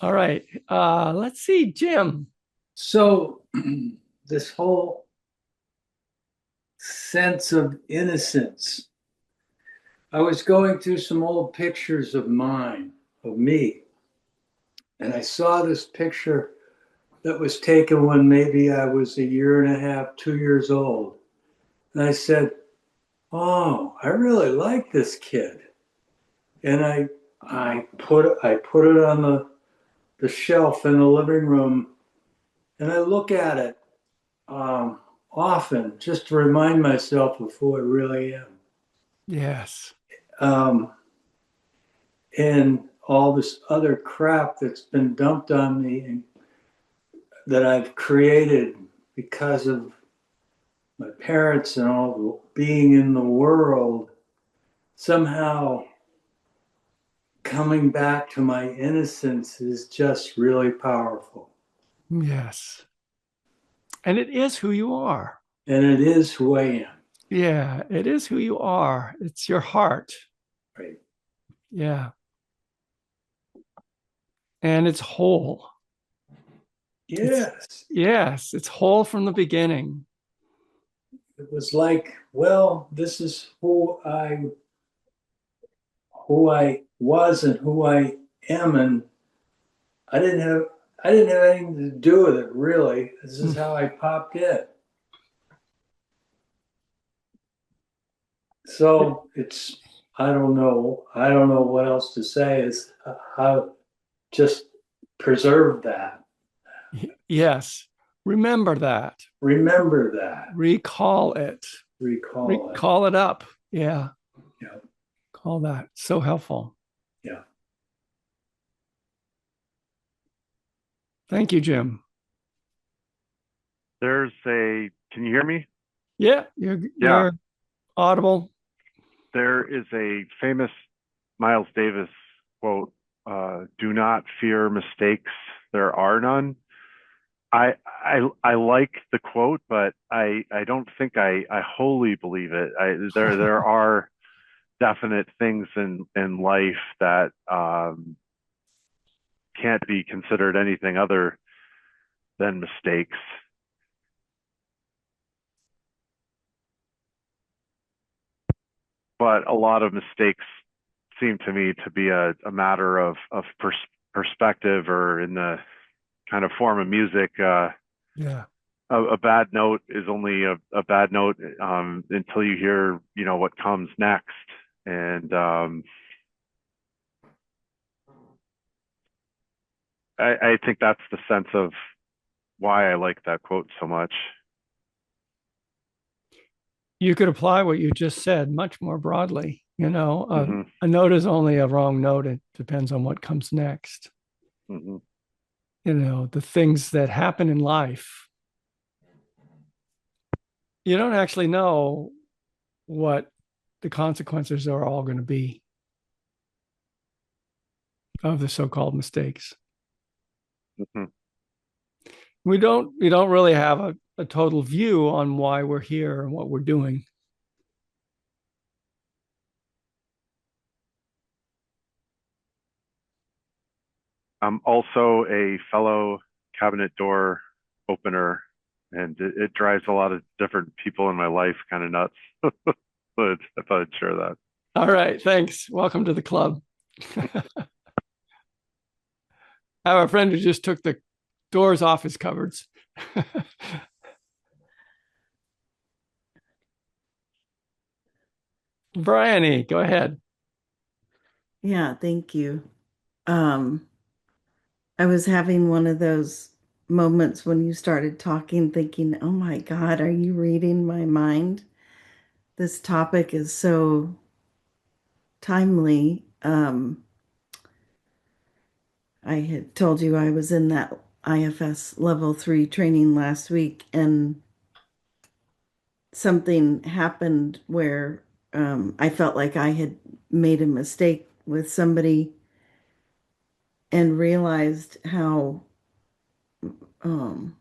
All right. Let's see, Jim. So, this whole sense of innocence, I was going through some old pictures of mine, of me, and I saw this picture that was taken when maybe I was a year and a half, 2 years old. And I said, "Oh, I really like this kid." And I put it on the shelf in the living room, and I look at it often just to remind myself of who I really am. Yes. Um, and all this other crap that's been dumped on me and that I've created because of my parents and all the being in the world, somehow coming back to my innocence is just really powerful. Yes. And it is who you are. And it is who I am. Yeah, it is who you are. It's your heart. Right. Yeah. And it's whole. It's, Yes. yes, it's whole from the beginning. It was like, well, this is who I was and who I am, and I didn't have I didn't have anything to do with it really. This is how I popped in. So it's I don't know what else to say is how just preserve that. Yes. Remember that. Remember that. Recall it. Recall it. Recall it up. Yeah. Yeah. Call that. So helpful. Yeah. Thank you, Jim. Can you hear me? Yeah, Yeah, you're audible. there is a famous Miles Davis quote, do not fear mistakes, there are none. I like the quote, but I don't think I wholly believe it. There are definite things in life that can't be considered anything other than mistakes. But a lot of mistakes seem to me to be a matter of perspective, or in the kind of form of music. Yeah. A bad note is only a bad note until you hear, what comes next. And I think that's the sense of why I like that quote so much. You could apply what you just said much more broadly. Hmm. A note is only a wrong note. It depends on what comes next. Hmm. The things that happen in life, you don't actually know what the consequences are all going to be of the so-called mistakes. Hmm. We don't really have a total view on why we're here and what we're doing. I'm also a fellow cabinet door opener, and it drives a lot of different people in my life kind of nuts. But I thought I'd share that. All right, thanks. Welcome to the club. I have a friend who just took the doors off his cupboards. Bryony, go ahead. Yeah, thank you. Um, I was having one of those moments when you started talking, thinking, oh my God, are you reading my mind? This topic is so timely. I had told you I was in that IFS level 3 training last week, and something happened where I felt like I had made a mistake with somebody and realized how um,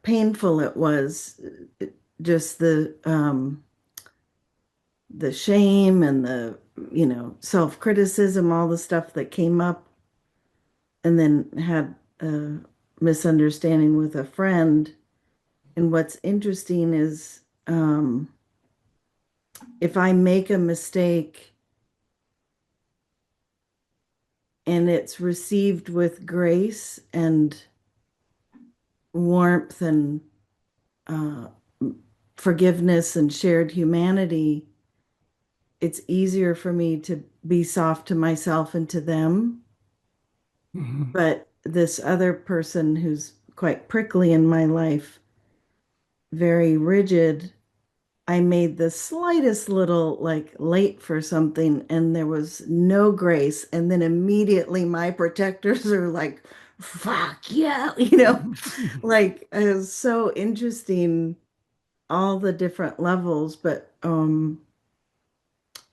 painful it was, just the shame and the self-criticism, all the stuff that came up, and then had a misunderstanding with a friend. And what's interesting is if I make a mistake and it's received with grace and warmth and uh, forgiveness and shared humanity, it's easier for me to be soft to myself and to them. Mhm. But this other person who's quite prickly in my life, very rigid, I made the slightest little like late for something and there was no grace. And then immediately my protectors are like, fuck yeah, like it was so interesting, all the different levels. But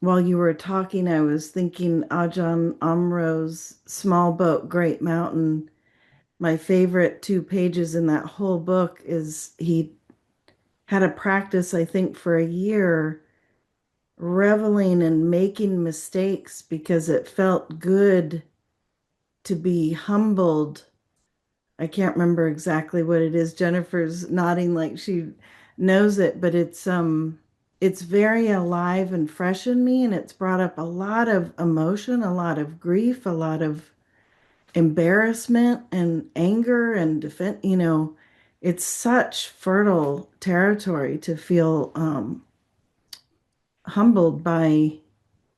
while you were talking, I was thinking Ajahn Amro's Small Boat, Great Mountain. My favorite two pages in that whole book is he had a practice, I think, for a year reveling in making mistakes because it felt good to be humbled. I can't remember exactly what it is. Jennifer's nodding like she knows it, but it's very alive and fresh in me, and it's brought up a lot of emotion, a lot of grief, a lot of embarrassment and anger and defense. It's such fertile territory to feel humbled by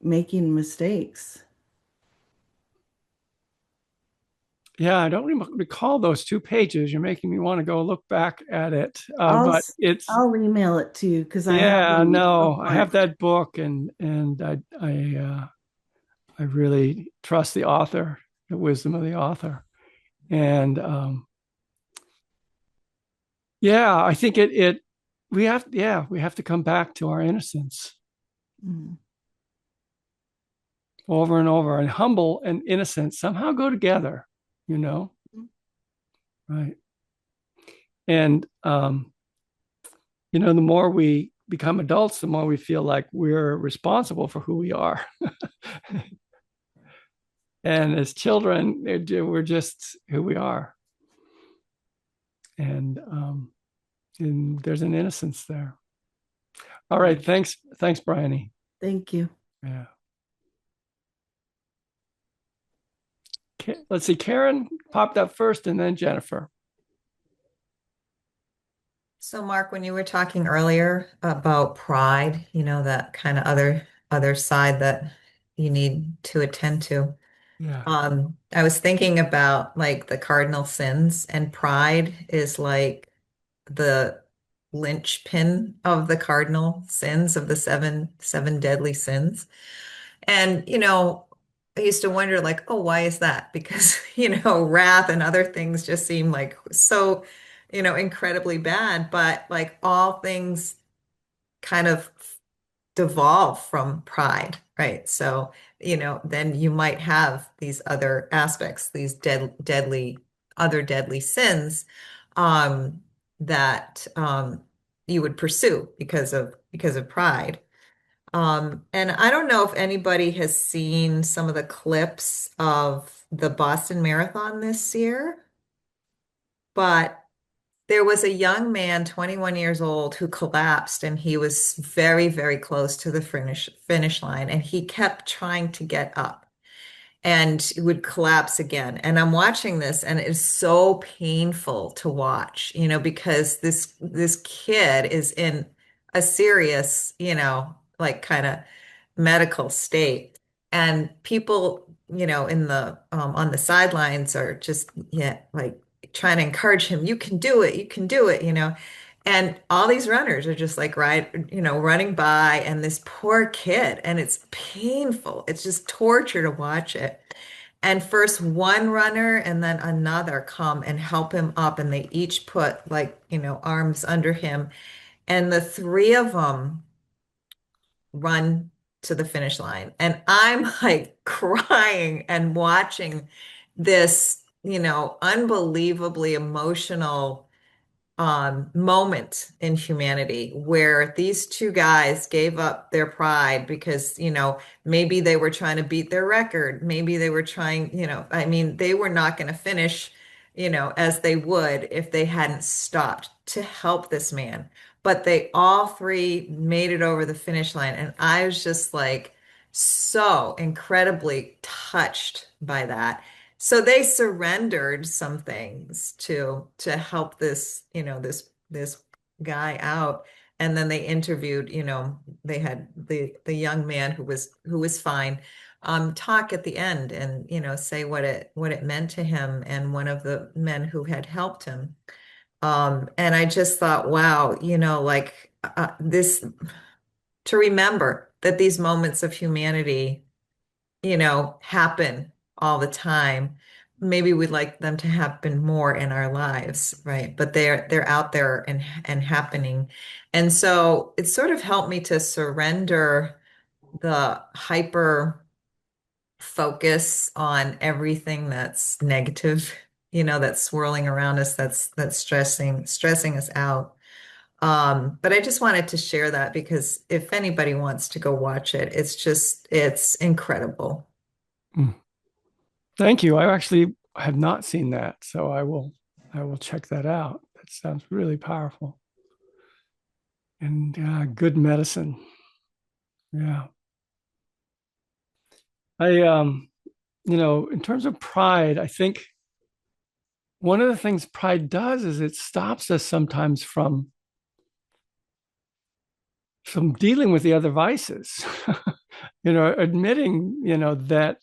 making mistakes. Yeah, I don't recall those two pages. You're making me want to go look back at it. I'll But it's I'll email it to you because I have yeah, them no, I have bookmarked. that book, and I really trust the author, the wisdom of the author, and yeah, I think it we have to come back to our innocence Mm. over and over, and humble and innocent somehow go together, you know, right? And the more we become adults, the more we feel like we're responsible for who we are. And as children, we're just who we are. And there's an innocence there. All right. Thanks, Bryony. Thank you. Yeah. Let's see. Karen popped up first and then Jennifer. So, Mark, when you were talking earlier about pride, that kind of other side that you need to attend to, Yeah. I was thinking about like the cardinal sins, and pride is like the linchpin of the cardinal sins of the seven deadly sins. And, I used to wonder like, oh, why is that? Because, wrath and other things just seem like so, incredibly bad, but like all things kind of devolve from pride, right? So, then you might have these other aspects, these other deadly sins, um, that you would pursue because of pride. And I don't know if anybody has seen some of the clips of the Boston Marathon this year, but there was a young man, 21 years old, who collapsed and he was very, very close to the finish line and he kept trying to get up and would collapse again. And I'm watching this and it's so painful to watch, because this kid is in a serious, like kind of medical state. And people, in the on the sidelines are just yeah, like trying to encourage him, you can do it, you can do it, And all these runners are just like running by and this poor kid, and it's painful. It's just torture to watch it. And first one runner and then another come and help him up, and they each put like, arms under him. And the three of them run to the finish line. And I'm like crying and watching this, unbelievably emotional moment in humanity where these two guys gave up their pride because, maybe they were trying to beat their record. Maybe they were trying, I mean, they were not going to finish, as they would if they hadn't stopped to help this man. But they all three made it over the finish line. And I was just like so incredibly touched by that. So they surrendered some things to help this guy out. And then they interviewed, they had the young man who was fine, talk at the end and, say what it meant to him and one of the men who had helped him. And I just thought, wow, like this to remember that these moments of humanity happen all the time. Maybe we'd like them to happen more in our lives, right? But they're out there and happening. And so it sort of helped me to surrender the hyper focus on everything that's negative, that's swirling around us, that's stressing us out. But I just wanted to share that because if anybody wants to go watch it, it's incredible. Mm. Thank you. I actually have not seen that, so I will check that out. That sounds really powerful and good medicine. Yeah. In terms of pride, I think one of the things pride does is it stops us sometimes from dealing with the other vices. Admitting, that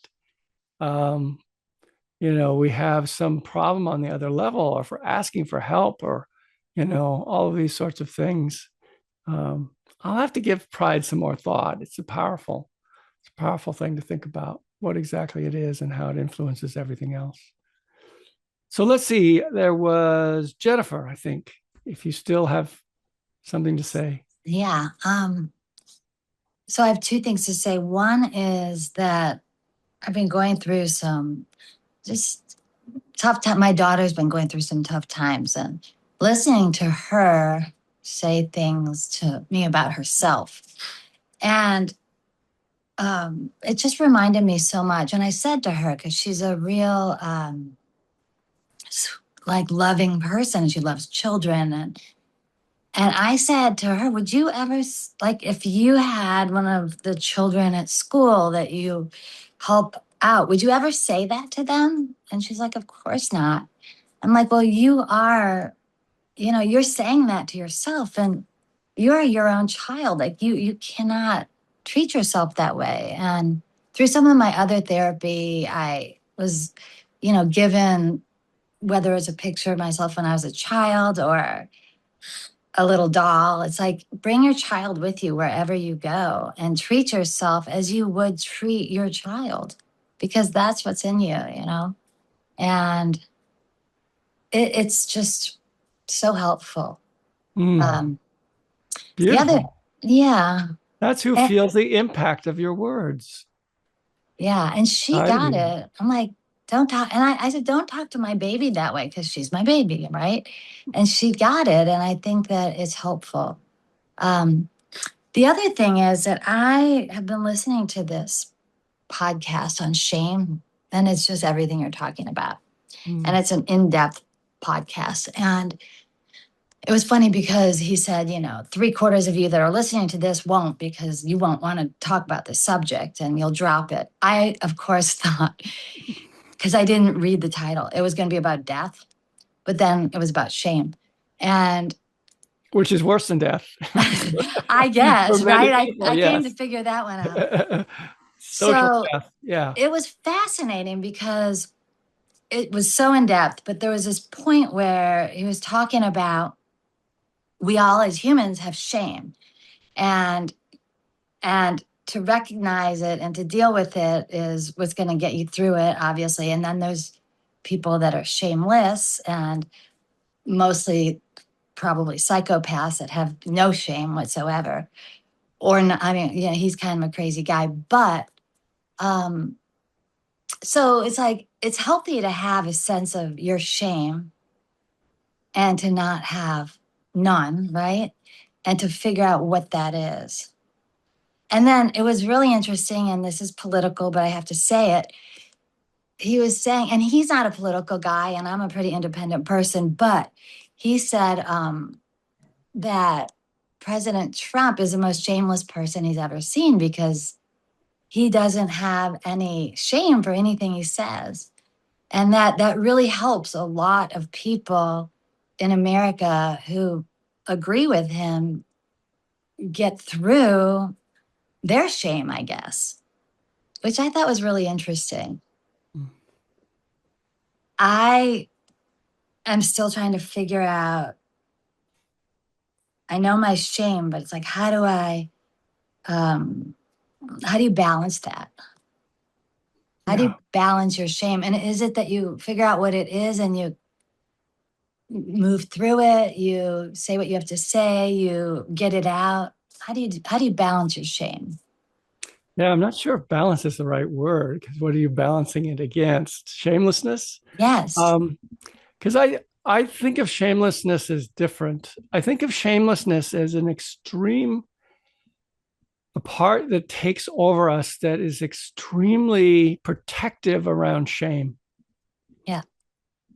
we have some problem on the other level, or for asking for help, or all of these sorts of things. I'll have to give pride some more thought. It's a powerful thing to think about what exactly it is and how it influences everything else. So let's see. There was Jennifer, I think, if you still have something to say. Yeah. So I have two things to say. One is that I've been going through some just tough time. My daughter's been going through some tough times, and listening to her say things to me about herself. And it just reminded me so much. And I said to her, because she's a real like loving person, she loves children, and I said to her, would you ever, like, if you had one of the children at school that you help out, would you ever say that to them? And she's like, of course not. I'm like, well, you're saying that to yourself, and you're your own child. Like, you cannot treat yourself that way. And through some of my other therapy, I was, given, whether it's a picture of myself when I was a child or a little doll. It's like, bring your child with you wherever you go and treat yourself as you would treat your child, because that's what's in you. And it's just so helpful. Mm, The other, beautiful. yeah. That's who And, feels the impact of your words. yeah. And she I got do. it. I'm like, don't talk. And I said, don't talk to my baby that way, because she's my baby. Right. And she got it. And I think that it's helpful. Um, The other thing is that I have been listening to this podcast on shame, and it's just everything you're talking about. And it's an in-depth podcast. And it was funny because he said, 3/4 of you that are listening to this won't, because you won't want to talk about this subject and you'll drop it. I, of course, thought, because I didn't read the title, it was going to be about death, but then it was about shame. And Which is worse than death. I guess, For many right? people, I came to yes. figure that one out. Social So death. Yeah. it was fascinating because it was so in depth, but there was this point where he was talking about, we all as humans have shame, and to recognize it and to deal with it is what's going to get you through it, obviously. And then there's people that are shameless, and mostly probably psychopaths that have no shame whatsoever. Or not, I mean, he's kind of a crazy guy, but um so it's like, it's healthy to have a sense of your shame, and to not have none, right? And to figure out what that is. And then it was really interesting, and this is political, but I have to say it. He was saying, and he's not a political guy, and I'm a pretty independent person, but he said that President Trump is the most shameless person he's ever seen because he doesn't have any shame for anything he says. And that really helps a lot of people in America who agree with him get through their shame, I guess, which I thought was really interesting. I am still trying to figure out, I know my shame, but it's like, how do you balance that? How do you balance your shame? And is it that you figure out what it is and you move through it, you say what you have to say, you get it out? How do you balance your shame? Yeah, I'm not sure if balance is the right word, because what are you balancing it against? Shamelessness? Yes. Because I think of shamelessness as different. I think of shamelessness as an extreme, a part that takes over us that is extremely protective around shame. Yeah.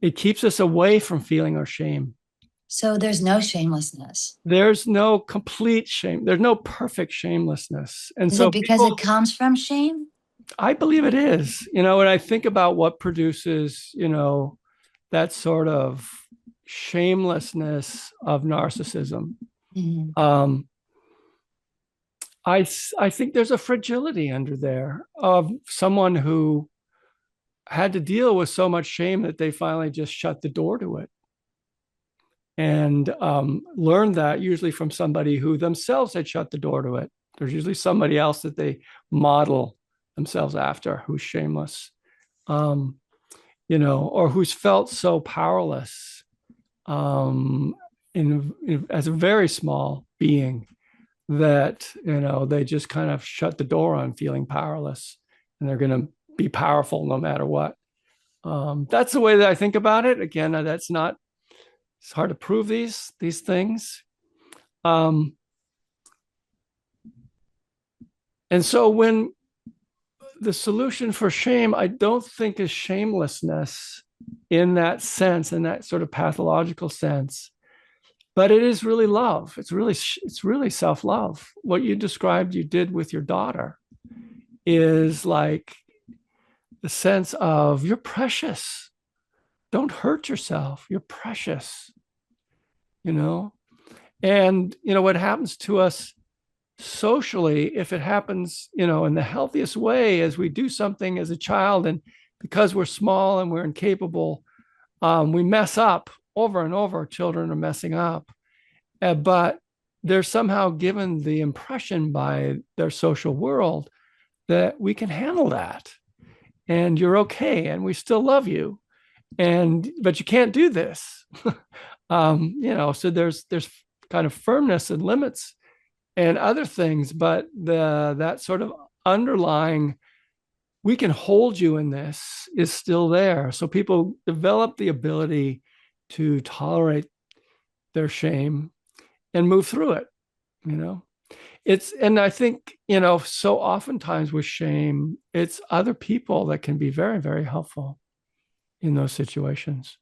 It keeps us away from feeling our shame. So there's no shamelessness. There's no complete shame. There's no perfect shamelessness. And Is so it because people, it comes from shame? I believe it is, when I think about what produces, that sort of shamelessness of narcissism. Mhm. I think there's a fragility under there of someone who had to deal with so much shame that they finally just shut the door to it, and learned that usually from somebody who themselves had shut the door to it. There's usually somebody else that they model themselves after who's shameless, or who's felt so powerless, as a very small being, that they just kind of shut the door on feeling powerless, and they're going to be powerful no matter what. That's the way that I think about it. Again, that's not, it's hard to prove these things. And so when the solution for shame, I don't think is shamelessness in that sense, in that sort of pathological sense, but it is really love. It's really self-love. What you described you did with your daughter is like the sense of, you're precious. Don't hurt yourself. You're precious, and what happens to us socially, if it happens, in the healthiest way, as we do something as a child, and because we're small and we're incapable, we mess up over and over. Children are messing up, but they're somehow given the impression by their social world that we can handle that, and you're okay, and we still love you, but you can't do this. So there's kind of firmness and limits and other things, but that sort of underlying, we can hold you in this, is still there. So people develop the ability to tolerate their shame and move through it. And I think, so oftentimes with shame, it's other people that can be very, very helpful in those situations.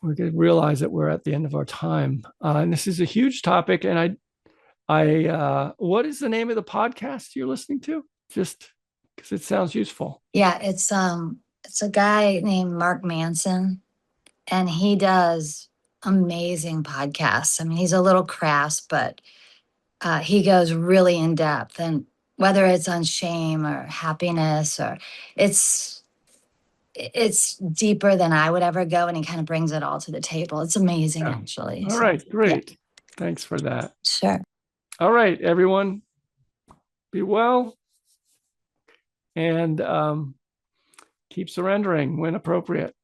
We could realize that we're at the end of our time, and this is a huge topic. And what is the name of the podcast you're listening to? Just because it sounds useful. Yeah, it's a guy named Mark Manson, and he does amazing podcasts. I mean, he's a little crass, but he goes really in depth, and whether it's on shame or happiness, or it's deeper than I would ever go, and he kind of brings it all to the table. It's amazing, actually. All right, great. Yeah. Thanks for that. Sure. All right, everyone, be well, and keep surrendering when appropriate.